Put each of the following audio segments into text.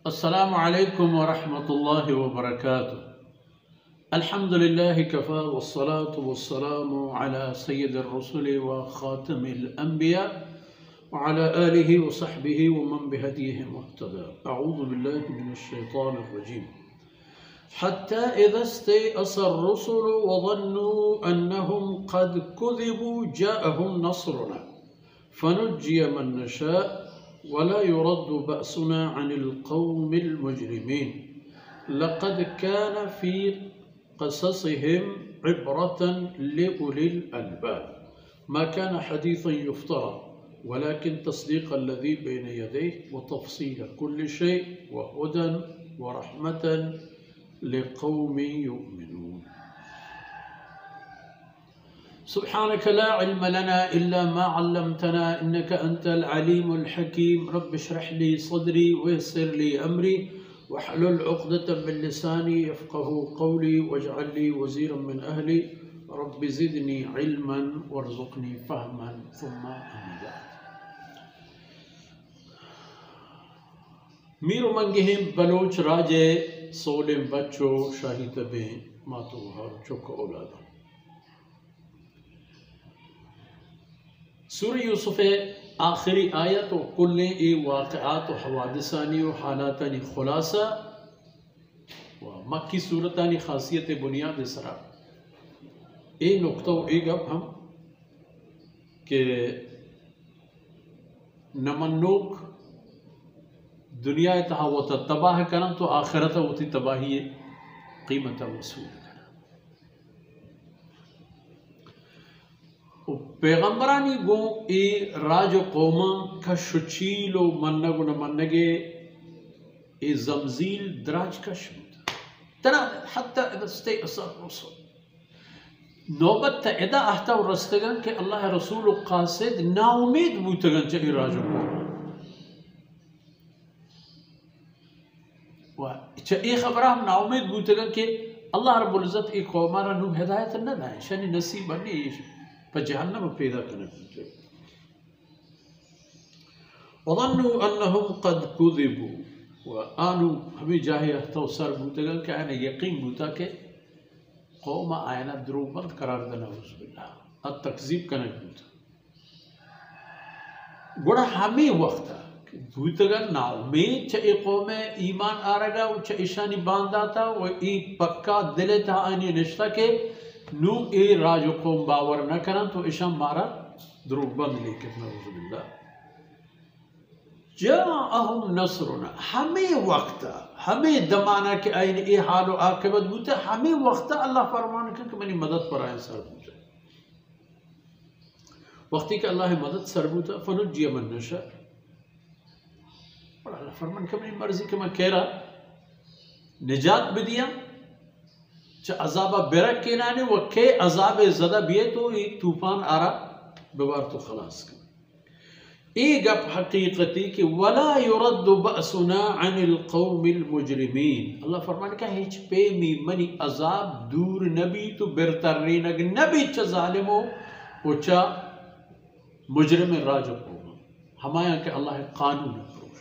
السلام عليكم ورحمة الله وبركاته. الحمد لله كفى والصلاة والسلام على سيد الرسل وخاتم الأنبياء وعلى آله وصحبه ومن بهديه مهتدى. أعوذ بالله من الشيطان الرجيم. حتى إذا استيأس الرسل وظنوا أنهم قد كذبوا جاءهم نصرنا فنجي من نشاء ولا يرد بأسنا عن القوم المجرمين. لقد كان في قصصهم عبرة لأولي الألباب ما كان حديثا يفترى ولكن تصديق الذي بين يديه وتفصيل كل شيء وهدى ورحمة لقوم يؤمنون. سبحانك لا علم لنا إلا ما علمتنا إنك أنت العليم الحكيم. رب اشرح لي صدري ويسر لي أمري واحلل عقدة من لساني يفقه قولي واجعل لي وزيرا من أهلي. رب زدني علما وارزقني فهما. ثم أما بعد. میرو منگہم بلوچ راجے سولم بچو شاہی تبیں ماتو ہر چوک اولادا. سورہ یوسف آخری آیت و کل ای واقعات و حوادثانی و حالاتانی خلاصہ و مکی صورتانی خاصیت بنیاد سرا ای نقطہ و ای گب ہم کہ نمنوک دنیا تہاوتا تباہ کرن تو آخرت ہوتی تباہی قیمت وصول کرن. پیغمبرانی گو ای راج و قومان کا شچیل و منگ و نمنگے ای زمزیل دراج کا شمتا تنا حتی اذا استیأس الرسل نوبت تا ادا احتا و رستگان کہ اللہ رسول قاصد نا امید بوتگان چا ای راج و قومان و چا ای خبرہ ہم نا امید بوتگان کہ اللہ رب العزت ای قومانا نو ہدایت نہ دائیں شانی نصیب نہیں فجہنم پیدا کرنے پہنچے. وظنوا انہم قد کذبوا و آنو ہمیں جاہی احتا و سر بوتا گا کہ آئینا یقین بوتا کہ قوم آئینا درو بند قرار دینا حضب اللہ التکذیب کرنے بوتا گوڑا ہمیں وقتا بوتا گا ناؤمید چا ای قوم ایمان آرگا و چا ایشانی بانداتا و ای پکا دلتا آئینی نشتا کہ نو اے راج و قوم باور نہ کرن تو ایشان مارا دروغ بند لیکن نعوذ باللہ. جاءہم نصرنا ہمیں وقتا ہمیں دمانا کہ آئین اے حال و عاقبت بوتا ہمیں وقتا اللہ فرمان کہ منی مدد پر آئین سر بوتا وقتی کہ اللہ مدد سر بوتا فنجی من نشاء اور اللہ فرمان کہ منی مرضی کہ میں کہہ رہا نجات بدیا چا عذابہ برک کے نانے و کے عذاب زدہ بیئے تو ایک طوفان آرہ ببار تو خلاص کر. ایک اپ حقیقتی کہ وَلَا يُرَدُّ بَأْسُنَا عَنِ الْقَوْمِ الْمُجْرِمِينَ. اللہ فرمانے کہا ہیچ پہ می عذاب دور نبی تو برترین اگر نبی چا ظالم ہو و چا مجرم راج قوم ہمایا کہ اللہ قانون پروش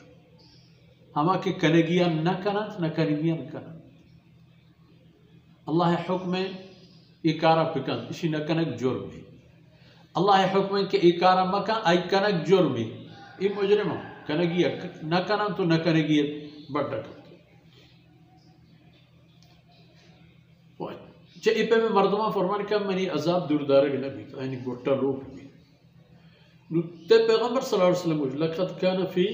ہما کہ کنگیاں نہ کنت نہ کنگیاں کنت اللہ حکم اکارا پکن اسی نہ کنک جرمی اللہ حکم کہ اکارا مکان آئی کنک جرمی ای مجرم کنگیا نہ کنن تو نہ کنگیا بڑا کرتے چا ای پہ میں مردمان فرمان کہ منی عذاب دوردارگ نبی یعنی گوٹا لوگ بھی نتے پیغمبر صلی اللہ علیہ وسلم وجہ لقد كان في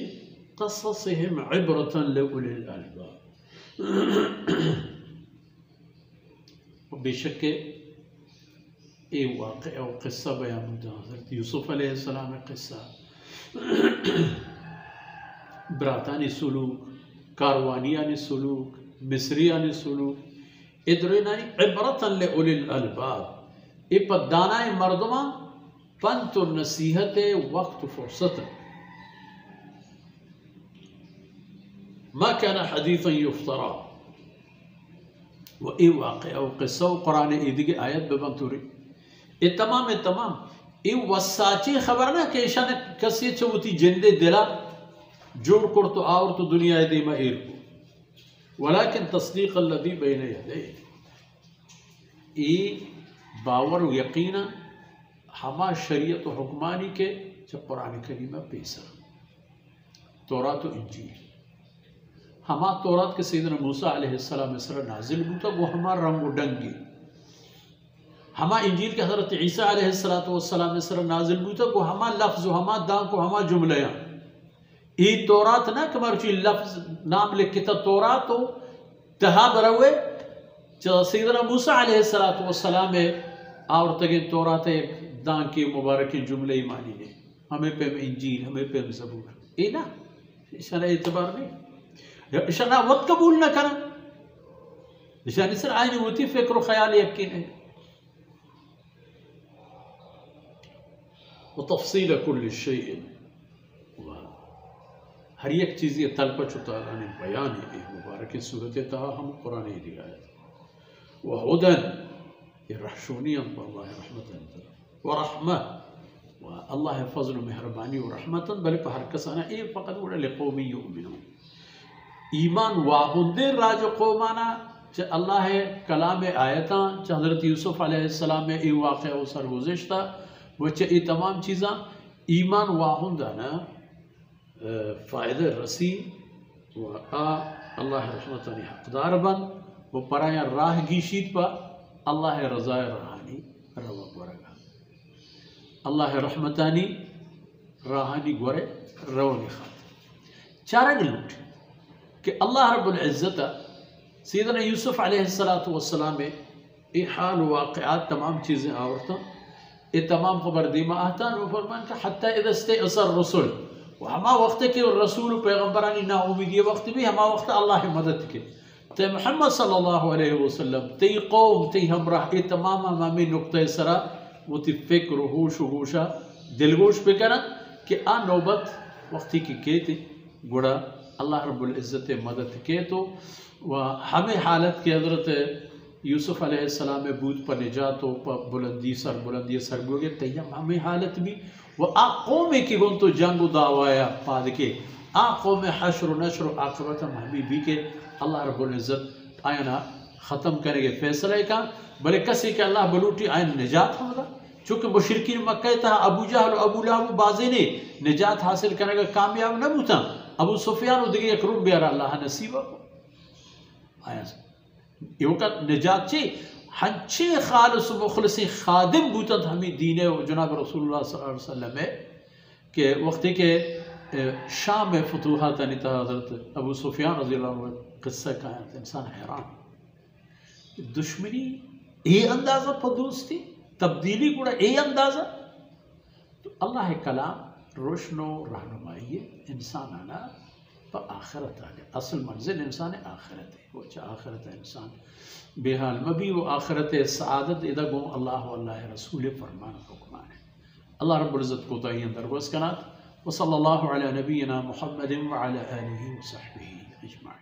قصصهم عبرة لأولي الألباب. بے شک اے واقعہ و قصہ بیان ہوتا حضرت یوسف علیہ السلام قصہ براتانی سلوک کاروانیانی سلوک مصریانی سلوک ادرینانی عبرتا لأولی الالباب ای پا دانائی مردمہ پنت و نصیحت وقت فرصت ما كان حدیثا یفترا و ای واقعہ و قصہ و قرآن ایدگی آیت ببنتوری ای تمام ای وساچی خبر نہ کہ ایشان کسی چھوٹی جندے دلا جوڑ کر تو آور تو دنیا دیما ایر کو ولكن تصدیق الذی بین یدیہ، ای باور و یقینا ہما شریعت و حکمانی کے جب قرآن کریمہ پیسا تورات و انجیل، ہما تورات کے سیدنا موسیٰ علیہ السلام سر نازل ہوتا وہ ہما رنگ و ڈنگی، ہما انجیل کے حضرت عیسیٰ علیہ السلام سر نازل ہوتا وہ ہما لفظ و ہما دان کو ہما جملیاں، ای تورات نہ کمرچی لفظ نام لکھتا تورات و تہا بروے سیدنا موسیٰ علیہ السلام اور تگے تورات ایک دان کی مبارکی جملے مانی نے، ہمیں پہ انجیل ہمیں پہ زبور، اے نا اشارہ اعتبار نہیں، اشارہ وقت قبول نہ کرنا، اشارہ سر آئینی ہوتی فکر و خیال یقین ہے. وتفصیل کل شیء، ہر ایک چیز یہ طلبہ چطالہ نے بیان ہے مبارک صورت تہا ہم قرآن ہی دیا ہے. وہدن یہ رحشونی اللہ رحمت ورحمہ و اللہ فضل و مہربانی و رحمت بلے پہ ہر کسانا اے فقط وڑا لقومی یؤمنون ایمان واہندے راج قومانا چہ اللہ کلام آیتاں چہ حضرت یوسف علیہ السلام میں ای واقعہ و سرگزشتہ و چہ ای تمام چیزاں ایمان واہندانا فائدہ رسی و اللہ رحمتانی حقدار بن وہ پرایا راہ گیشید پا اللہ رضای رہانی روا گورگا، اللہ رحمتانی راہانی گورے روانی خواہ چارہ گلوٹ کہ اللہ رب العزت سیدنا یوسف علیہ السلام میں ای حال واقعات تمام چیزیں آورتا ای تمام خبر دیما آتان وہ فرمان کہ حتی اذا استئس الرسل و ہما وقت کے رسول پیغمبرانی نا امیدی وقت بھی ہما وقت اللہ مدد کے تے محمد صلی اللہ علیہ وسلم تی قوم تی ہمراہ ای تمام امامی نقطہ سرا وہ تی فکر و ہوش و گوشا دلگوش پہ کرنا کہ آ نوبت وقتی کی کہتے گوڑا اللہ رب العزت مدد کے تو ہمیں حالت کی حضرت یوسف علیہ السلام میں بود پر نجات و بلندی سر بوگے تیہم ہمیں حالت بھی وہ آ قوم کی گن تو جنگ و دعوایا پاد کے آ قوم حشر و نشر و آخرت ہمیں بھی کہ اللہ رب العزت آئینہ ختم کرے گے فیصلہ کا بلے کسی کہ اللہ بلوٹی آئین نجات ہوگا چونکہ مشرکین مکہ تھا ابو جہل و ابو لہب بازی نے نجات حاصل کرنے کا کامیاب نہ ہوتا ابو سفیان و دیگه یک روم بیار اللہ نصیبہ کو آیا یہ وقت نجات چی ہنچے خالص و مخلصی خادم بوتند ہمیں دین و جناب رسول اللہ صلی اللہ علیہ وسلم ہے کہ وقتی کہ شام میں فتوحات انیتا حضرت ابو سفیان رضی اللہ عنہ قصہ کہا ہے انسان حیران دشمنی اے اندازہ پدوس تھی تبدیلی گوڑا اے اندازہ تو اللہ کلام روشن و رہنمائی انسان آنا پا آخرت آگے اصل منزل انسان آخرت ہے وہ چاہ آخرت انسان بے حال مبی و آخرت سعادت ادا گو اللہ و اللہ رسول فرمان حکمان ہے. اللہ رب العزت کو تائین درگوز کنات وصلی اللہ علی نبینا محمد وعلی آلہ وصحبہ اجمعین.